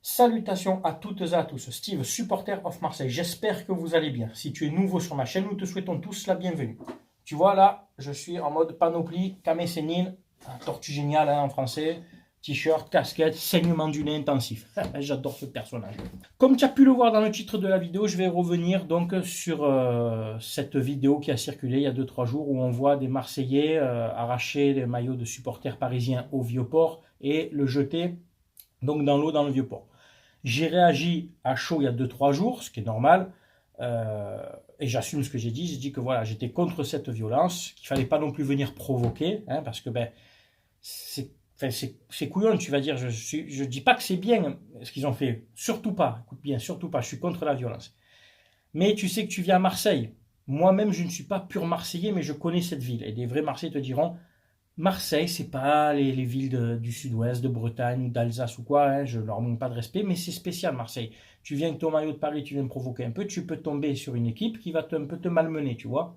Salutations à toutes et à tous, Steve, supporter of Marseille. J'espère que vous allez bien. Si tu es nouveau sur ma chaîne, nous te souhaitons tous la bienvenue. Tu vois là, je suis en mode panoplie, camé sénine, tortue géniale en français, t-shirt, casquette, saignement du nez intensif. J'adore ce personnage. Comme tu as pu le voir dans le titre de la vidéo, je vais revenir donc sur cette vidéo qui a circulé il y a 2-3 jours où on voit des Marseillais arracher les maillots de supporters parisiens au Vieux-Port et le jeter donc dans l'eau dans le Vieux-Port. J'ai réagi à chaud il y a 2-3 jours, ce qui est normal, et j'assume ce que j'ai dit. J'ai dit que voilà, j'étais contre cette violence, qu'il ne fallait pas non plus venir provoquer, hein, parce que c'est couillon, tu vas dire. Je dis pas que c'est bien ce qu'ils ont fait, surtout pas, écoute bien, surtout pas, je suis contre la violence. Mais tu sais que tu viens à Marseille. Moi-même, je ne suis pas pur Marseillais, mais je connais cette ville. Et des vrais Marseillais te diront, Marseille, c'est pas les villes du sud-ouest, de Bretagne ou d'Alsace ou quoi, hein, je leur manque pas de respect, mais c'est spécial Marseille. Tu viens avec ton maillot de Paris, tu viens me provoquer un peu, tu peux tomber sur une équipe qui va un peu te malmener, tu vois.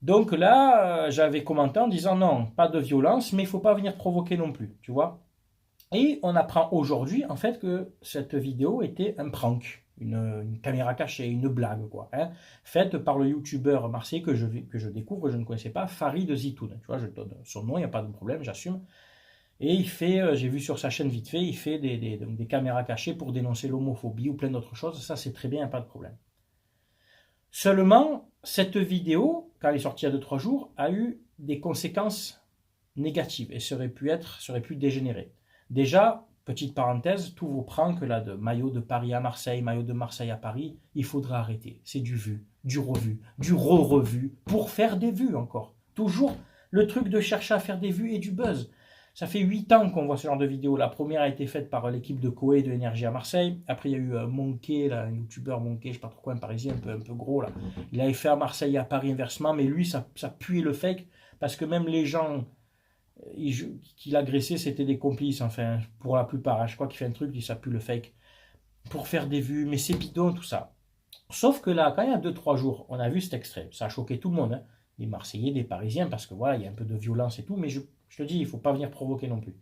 Donc là, j'avais commenté en disant non, pas de violence, mais il faut pas venir provoquer non plus, tu vois. Et on apprend aujourd'hui, en fait, que cette vidéo était un prank, une caméra cachée, une blague, quoi, hein, faite par le youtubeur marseillais que je découvre, je ne connaissais pas, Farid Zitoun. Tu vois, je donne son nom, il n'y a pas de problème, j'assume. Et il fait, j'ai vu sur sa chaîne vite fait, il fait des caméras cachées pour dénoncer l'homophobie ou plein d'autres choses. Ça, c'est très bien, il n'y a pas de problème. Seulement, cette vidéo, quand elle est sortie il y a 2-3 jours, a eu des conséquences négatives et serait pu dégénérer. Déjà, petite parenthèse, tous vos pranks là de maillot de Paris à Marseille, maillot de Marseille à Paris, il faudra arrêter. C'est du vu, du revu, du re-revu, pour faire des vues encore. Toujours le truc de chercher à faire des vues et du buzz. Ça fait 8 ans qu'on voit ce genre de vidéo. La première a été faite par l'équipe de Koé de Énergie à Marseille. Après, il y a eu Monkey, là, un youtubeur Monkey, je ne sais pas trop quoi, un parisien un peu gros. Là. Il avait fait à Marseille et à Paris inversement, mais lui, ça puait le fake, parce que même les gens qu'il agressait, c'était des complices, enfin, pour la plupart. Hein. Je crois qu'il fait un truc, il dit ça pue le fake, pour faire des vues, mais c'est bidon tout ça. Sauf que là, quand il y a 2-3 jours, on a vu cet extrait, ça a choqué tout le monde, hein. Les Marseillais, des Parisiens, parce que voilà, il y a un peu de violence et tout, mais je te dis, il ne faut pas venir provoquer non plus.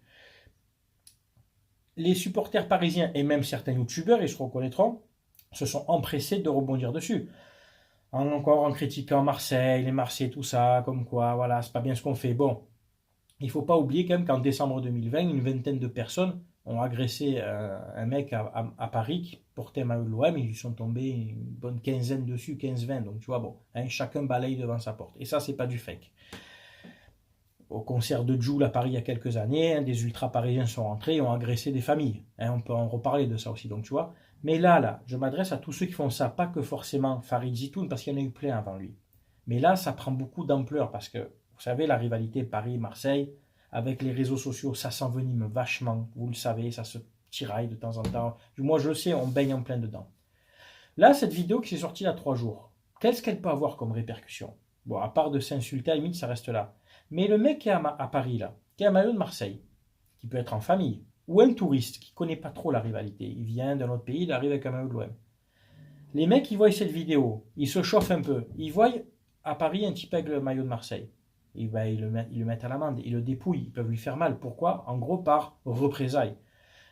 Les supporters parisiens et même certains youtubeurs, ils se reconnaîtront, se sont empressés de rebondir dessus. Encore en critiquant Marseille, les Marseillais, tout ça, comme quoi, voilà, c'est pas bien ce qu'on fait. Bon, il ne faut pas oublier quand même qu'en décembre 2020, une vingtaine de personnes ont agressé un mec à Paris qui portait un maillot de l'OM, ils lui sont tombés une bonne quinzaine dessus, 15-20. Donc tu vois, bon, hein, chacun balaye devant sa porte. Et ça, c'est pas du fake. Au concert de Jul à Paris il y a quelques années, hein, des ultra-parisiens sont rentrés et ont agressé des familles. Hein, on peut en reparler de ça aussi, donc tu vois. Mais là, je m'adresse à tous ceux qui font ça, pas que forcément Farid Zitoun, parce qu'il y en a eu plein avant lui. Mais là, ça prend beaucoup d'ampleur, parce que, vous savez, la rivalité Paris-Marseille, avec les réseaux sociaux, ça s'envenime vachement, vous le savez, ça se tiraille de temps en temps. Moi, je le sais, on baigne en plein dedans. Là, cette vidéo qui s'est sortie il y a 3 jours, qu'est-ce qu'elle peut avoir comme répercussion? Bon, à part de s'insulter, à la limite, ça reste là. Mais le mec qui est à Paris, là, qui est à maillot de Marseille, qui peut être en famille, ou un touriste qui ne connaît pas trop la rivalité, il vient d'un autre pays, il arrive avec un maillot de l'OM. Les mecs, ils voient cette vidéo, ils se chauffent un peu, ils voient à Paris un type avec le maillot de Marseille. Et ben, ils le mettent à l'amende, ils le dépouillent, ils peuvent lui faire mal. Pourquoi? En gros, par représailles.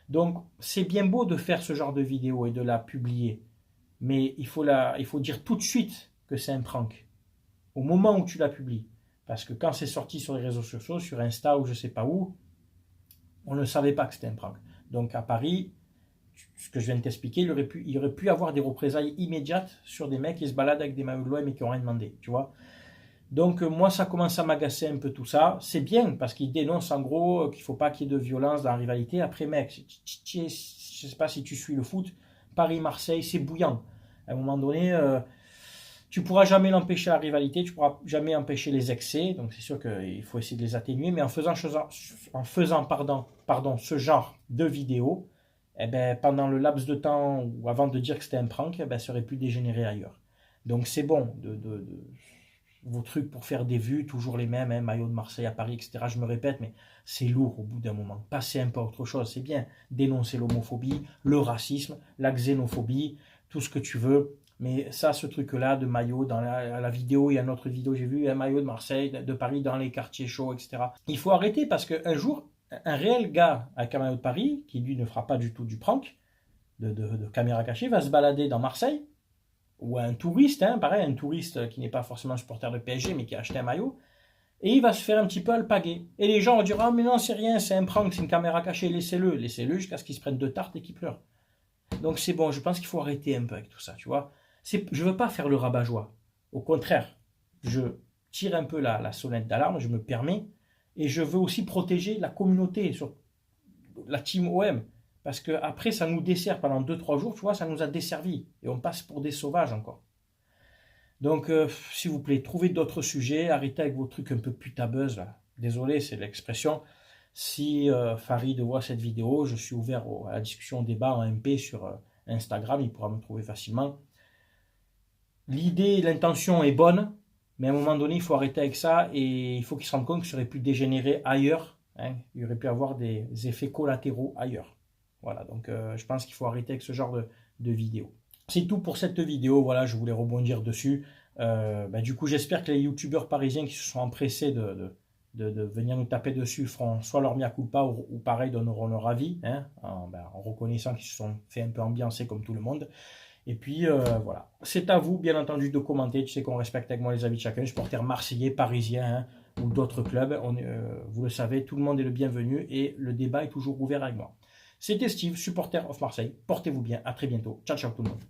Donc, c'est bien beau de faire ce genre de vidéo et de la publier, mais il faut dire tout de suite que c'est un prank, au moment où tu la publies. Parce que quand c'est sorti sur les réseaux sociaux, sur Insta ou je ne sais pas où, on ne savait pas que c'était un prank. Donc à Paris, ce que je viens de t'expliquer, il aurait pu avoir des représailles immédiates sur des mecs qui se baladent avec des maillots de l'OM et qui n'ont rien demandé, tu vois. Donc moi, ça commence à m'agacer un peu tout ça. C'est bien, parce qu'il dénonce en gros qu'il ne faut pas qu'il y ait de violence dans la rivalité. Après, mec, je ne sais pas si tu suis le foot, Paris-Marseille, c'est bouillant. À un moment donné, tu ne pourras jamais l'empêcher la rivalité, tu ne pourras jamais empêcher les excès. Donc c'est sûr qu'il faut essayer de les atténuer. Mais en faisant ce genre de vidéo, eh ben, pendant le laps de temps ou avant de dire que c'était un prank, eh ben, ça aurait pu dégénérer ailleurs. Donc c'est bon vos trucs pour faire des vues, toujours les mêmes, hein, maillot de Marseille à Paris, etc. Je me répète, mais c'est lourd au bout d'un moment. Passez un peu à autre chose, c'est bien. Dénoncer l'homophobie, le racisme, la xénophobie, tout ce que tu veux. Mais ça, ce truc-là de maillot, dans la vidéo, il y a une autre vidéo, j'ai vu un maillot de Marseille, de Paris dans les quartiers chauds, etc. Il faut arrêter parce qu'un jour, un réel gars avec un maillot de Paris, qui lui ne fera pas du tout du prank, de caméra cachée va se balader dans Marseille, ou un touriste, hein, pareil, un touriste qui n'est pas forcément supporter de PSG, mais qui a acheté un maillot, et il va se faire un petit peu alpaguer. Et les gens vont dire, ah mais non, c'est rien, c'est un prank, c'est une caméra cachée, laissez-le jusqu'à ce qu'il se prenne deux tartes et qu'il pleure. Donc c'est bon, je pense qu'il faut arrêter un peu avec tout ça, tu vois. Je veux pas faire le rabat-joie. Au contraire, je tire un peu la sonnette d'alarme, je me permets, et je veux aussi protéger la communauté, sur la team OM. Parce qu'après, ça nous dessert pendant 2-3 jours, tu vois, ça nous a desservi. Et on passe pour des sauvages encore. Donc, s'il vous plaît, trouvez d'autres sujets, arrêtez avec vos trucs un peu putabuzz, là. Désolé, c'est l'expression. Si Farid voit cette vidéo, je suis ouvert à la discussion, au débat en MP sur Instagram, il pourra me trouver facilement. L'idée, l'intention est bonne, mais à un moment donné, il faut arrêter avec ça et il faut qu'il se rende compte que ça aurait pu dégénérer ailleurs. Hein. Il aurait pu avoir des effets collatéraux ailleurs. Voilà, donc je pense qu'il faut arrêter avec ce genre de vidéos. C'est tout pour cette vidéo, voilà, je voulais rebondir dessus. Du coup, j'espère que les youtubeurs parisiens qui se sont empressés de venir nous taper dessus feront soit leur mea culpa ou pareil, donneront leur avis, hein, en reconnaissant qu'ils se sont fait un peu ambiancer comme tout le monde. Et puis voilà, c'est à vous bien entendu de commenter, tu sais qu'on respecte avec moi les avis de chacun, supporters marseillais, parisiens, hein, ou d'autres clubs, vous le savez, tout le monde est le bienvenu et le débat est toujours ouvert avec moi. C'était Steve, supporter of Marseille, portez-vous bien, à très bientôt, ciao ciao tout le monde.